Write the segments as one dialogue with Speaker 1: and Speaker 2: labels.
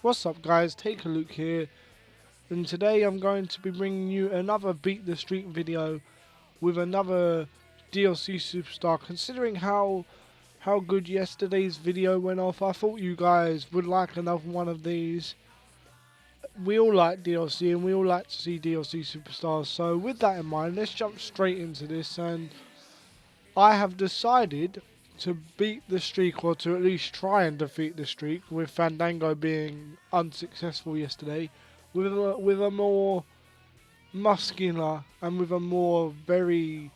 Speaker 1: What's up guys, Take a Look here, and today I'm going to be bringing you another Beat the Streak video with another DLC superstar. Considering how good yesterday's video went off, I thought you guys would like another one of these. We all like DLC and we all like to see DLC superstars, so with that in mind, let's jump straight into this. And I have decided to beat the streak, or to at least try and defeat the streak, with Fandango being unsuccessful yesterday, with a more muscular and with a more very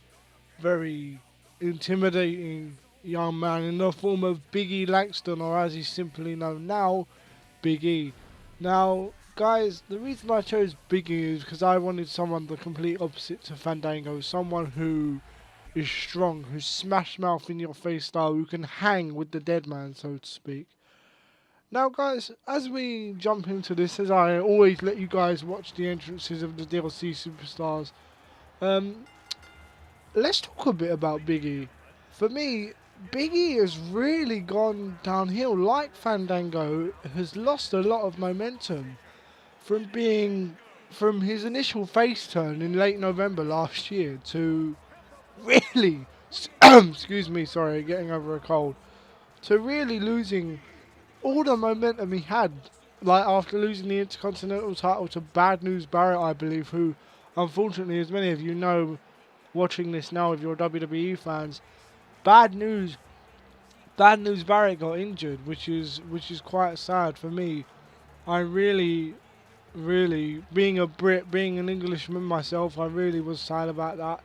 Speaker 1: intimidating young man in the form of Big E Langston, or as he's simply known now, Big E. Now, guys, the reason I chose Big E is because I wanted someone the complete opposite to Fandango, someone who is strong, who's smash mouth in your face style, who can hang with the dead man, so to speak. Now guys, as we jump into this, as I always let you guys watch the entrances of the DLC superstars, um, let's talk a bit about Big E. For me, Big E has really gone downhill. Like Fandango, has lost a lot of momentum from his initial face turn in late November last year to really, excuse me, sorry, getting over a cold, to really losing all the momentum he had, like after losing the Intercontinental title to Bad News Barrett, I believe, who, unfortunately, as many of you know, watching this now, if you're WWE fans, Bad News, Bad News Barrett got injured, which is quite sad for me. I really, being a Brit, being an Englishman myself, I really was sad about that.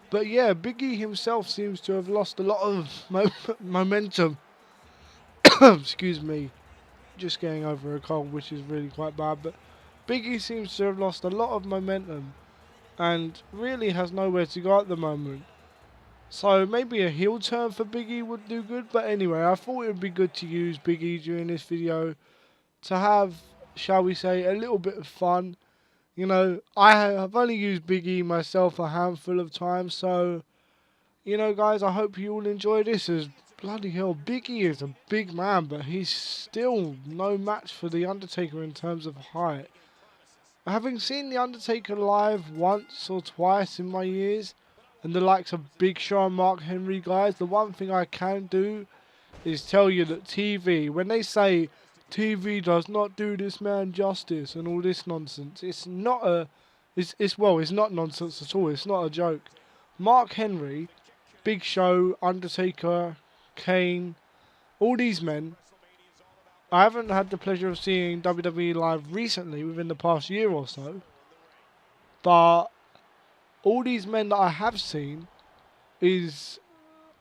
Speaker 1: But yeah, Big E himself seems to have lost a lot of momentum. Excuse me, just getting over a cold, which is really quite bad. But Big E seems to have lost a lot of momentum and really has nowhere to go at the moment. So maybe a heel turn for Big E would do good. But anyway, I thought it would be good to use Big E during this video to have, shall we say, a little bit of fun. You know, I have only used Big E myself a handful of times, so, you know, guys, I hope you all enjoy this. As bloody hell, Big E is a big man, but he's still no match for The Undertaker in terms of height. Having seen The Undertaker live once or twice in my years, and the likes of Big Show and Mark Henry, guys, the one thing I can do is tell you that TV, when they say TV does not do this man justice and all this nonsense, it's not it's not nonsense at all. It's not a joke. Mark Henry, Big Show, Undertaker, Kane, all these men, I haven't had the pleasure of seeing WWE live recently within the past year or so, but all these men that I have seen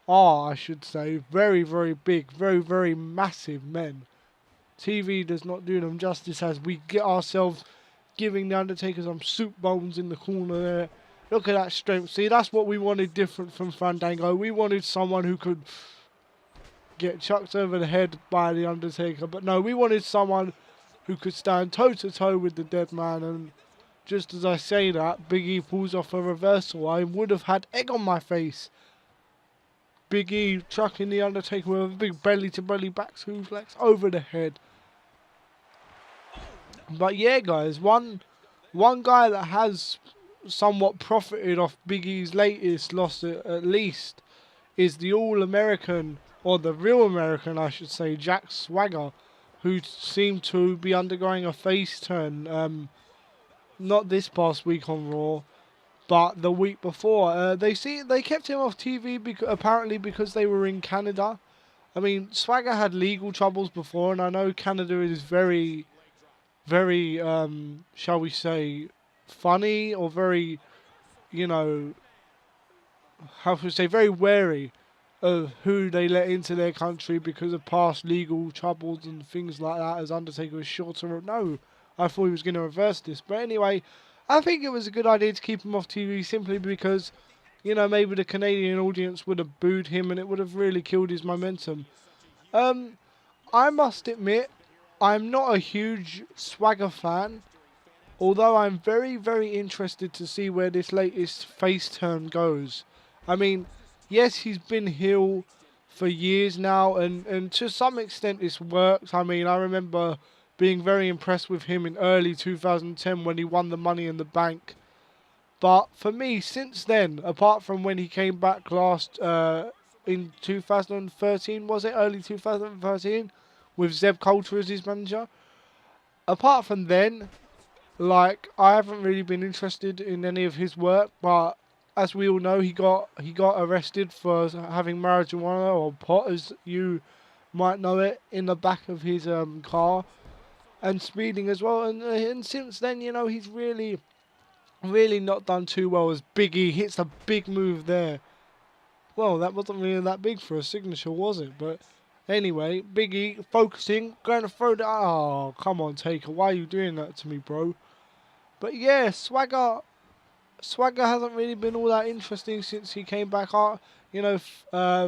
Speaker 1: are, I should say, very big, very massive men. TV does not do them justice, as we get ourselves giving The Undertaker some soup bones in the corner there. Look at that strength. See, that's what we wanted different from Fandango. We wanted someone who could get chucked over the head by The Undertaker. But no, we wanted someone who could stand toe to toe with the dead man. And just as I say that, Big E pulls off a reversal. I would have had egg on my face. Big E trucking The Undertaker with a big belly to belly back suplex over the head. But yeah, guys, one guy that has somewhat profited off Big E's latest loss, at least, is the All-American, or the real American, I should say, Jack Swagger, who seemed to be undergoing a face turn. Not this past week on Raw, but the week before. They kept him off TV apparently because they were in Canada. I mean, Swagger had legal troubles before, and I know Canada is very, shall we say, funny, or very, you know, how should I say, very wary of who they let into their country because of past legal troubles and things like that, as Undertaker was sure to know. I thought he was going to reverse this. But anyway, I think it was a good idea to keep him off TV simply because, you know, maybe the Canadian audience would have booed him and it would have really killed his momentum. I must admit, I'm not a huge Swagger fan, although I'm very interested to see where this latest face turn goes. I mean, yes, he's been heel for years now, and to some extent this works. I mean, I remember being very impressed with him in early 2010 when he won the Money in the Bank. But for me, since then, apart from when he came back last in 2013, was it early 2013, with Zeb Coulter as his manager? Apart from then, like, I haven't really been interested in any of his work. But as we all know, he got arrested for having marijuana or pot, as you might know it, in the back of his car, and speeding as well. And since then, you know, he's really not done too well, as Big E hits a big move there. Well, that wasn't really that big for a signature, was it? But anyway, Big E focusing, going to throw that. Oh, come on, Taker. Why are you doing that to me, bro? But yeah, Swagger hasn't really been all that interesting since he came back out. You know,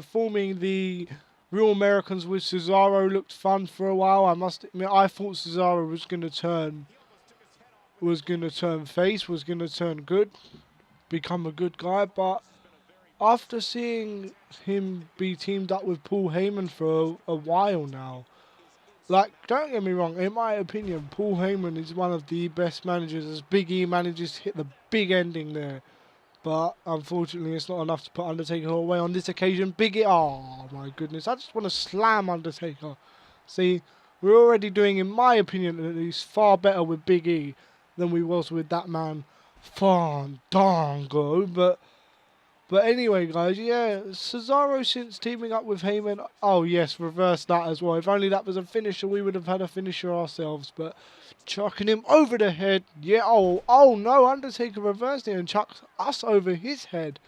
Speaker 1: forming the Real Americans with Cesaro looked fun for a while. I must admit, I thought Cesaro was going to turn face, was going to turn good, become a good guy. But after seeing him be teamed up with Paul Heyman for a while now, like, don't get me wrong, in my opinion, Paul Heyman is one of the best managers, as Big E manages to hit the big ending there. But unfortunately, it's not enough to put Undertaker away on this occasion. Big E, oh my goodness, I just want to slam Undertaker. See, we're already doing, in my opinion at least, far better with Big E than we was with that man Fandango. But anyway, guys, yeah, Cesaro, since teaming up with Heyman, oh yes, reverse that as well. If only that was a finisher, we would have had a finisher ourselves. But chucking him over the head, yeah, oh no, Undertaker reversed it and chucks us over his head.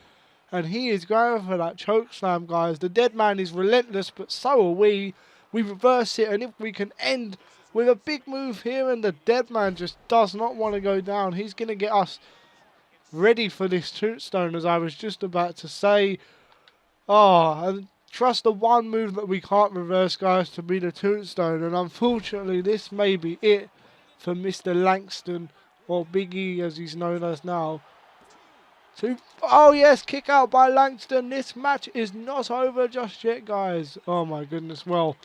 Speaker 1: And he is going for that choke slam, guys. The dead man is relentless, but so are we. We reverse it, and if we can end with a big move here, and the dead man just does not want to go down, he's going to get us ready for this tombstone, as I was just about to say. Oh, and trust the one move that we can't reverse, guys, to be the tombstone. And unfortunately, this may be it for Mr. Langston, or Big E as he's known as now. Oh yes, kick out by Langston. This match is not over just yet, guys. Oh my goodness. Well,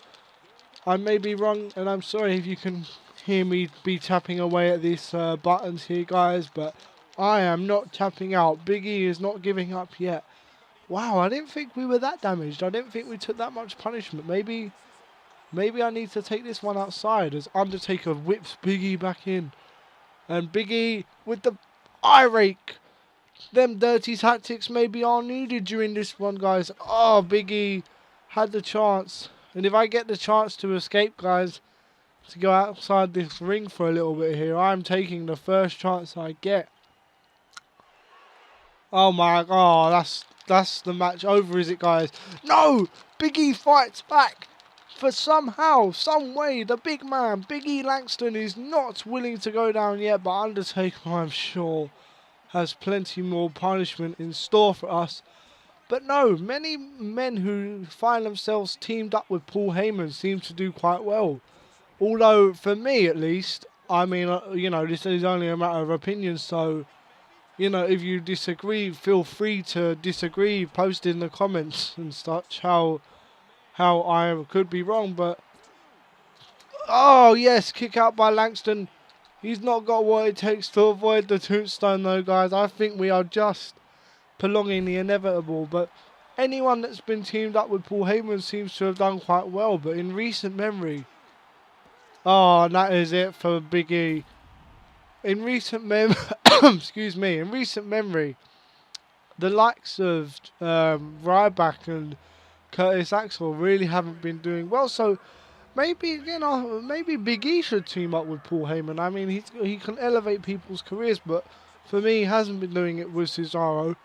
Speaker 1: I may be wrong, and I'm sorry if you can hear me be tapping away at these buttons here, guys, but I am not tapping out. Big E is not giving up yet. Wow, I didn't think we were that damaged. I didn't think we took that much punishment. Maybe I need to take this one outside, as Undertaker whips Big E back in. And Big E with the eye rake. Them dirty tactics maybe are needed during this one, guys. Oh, Big E had the chance. And if I get the chance to escape, guys, to go outside this ring for a little bit here, I'm taking the first chance I get. Oh my god, that's the match over, is it, guys? No! Big E fights back. For somehow, some way, the big man, Big E Langston, is not willing to go down yet, but Undertaker, I'm sure, has plenty more punishment in store for us. But no, many men who find themselves teamed up with Paul Heyman seem to do quite well. Although, for me at least, I mean, you know, this is only a matter of opinion, so, you know, if you disagree, feel free to disagree, post in the comments and such how I could be wrong. But, oh yes, kick out by Langston. He's not got what it takes to avoid the tombstone though, guys. I think we are just prolonging the inevitable. But anyone that's been teamed up with Paul Heyman seems to have done quite well. But in recent memory, oh, and that is it for Big E. In recent excuse me, in recent memory, the likes of Ryback and Curtis Axel really haven't been doing well. So maybe, you know, maybe Big E should team up with Paul Heyman. I mean, he can elevate people's careers, but for me, he hasn't been doing it with Cesaro.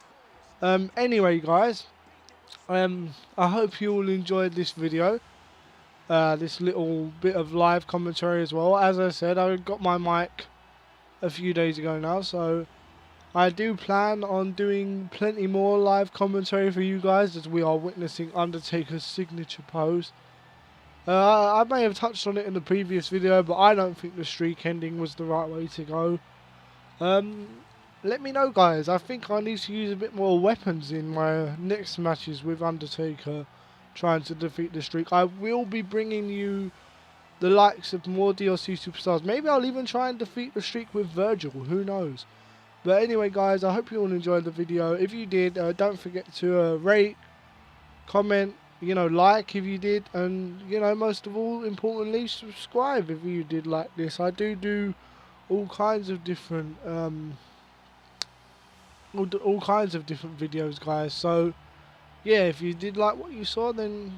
Speaker 1: Anyway, guys, I hope you all enjoyed this video. This little bit of live commentary as well. As I said, I got my mic a few days ago now, so I do plan on doing plenty more live commentary for you guys as we are witnessing Undertaker's signature pose. I may have touched on it in the previous video, but I don't think the streak ending was the right way to go. Let me know, guys. I think I need to use a bit more weapons in my next matches with Undertaker trying to defeat the streak. I will be bringing you the likes of more DLC superstars. Maybe I'll even try and defeat the streak with Virgil, who knows. But anyway guys, I hope you all enjoyed the video. If you did, don't forget to rate, comment, like if you did, and most of all, importantly, subscribe if you did like this. I do all kinds of different all kinds of different videos, guys. So yeah, if you did like what you saw, then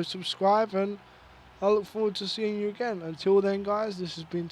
Speaker 1: subscribe, and I look forward to seeing you again. Until then, guys, this has been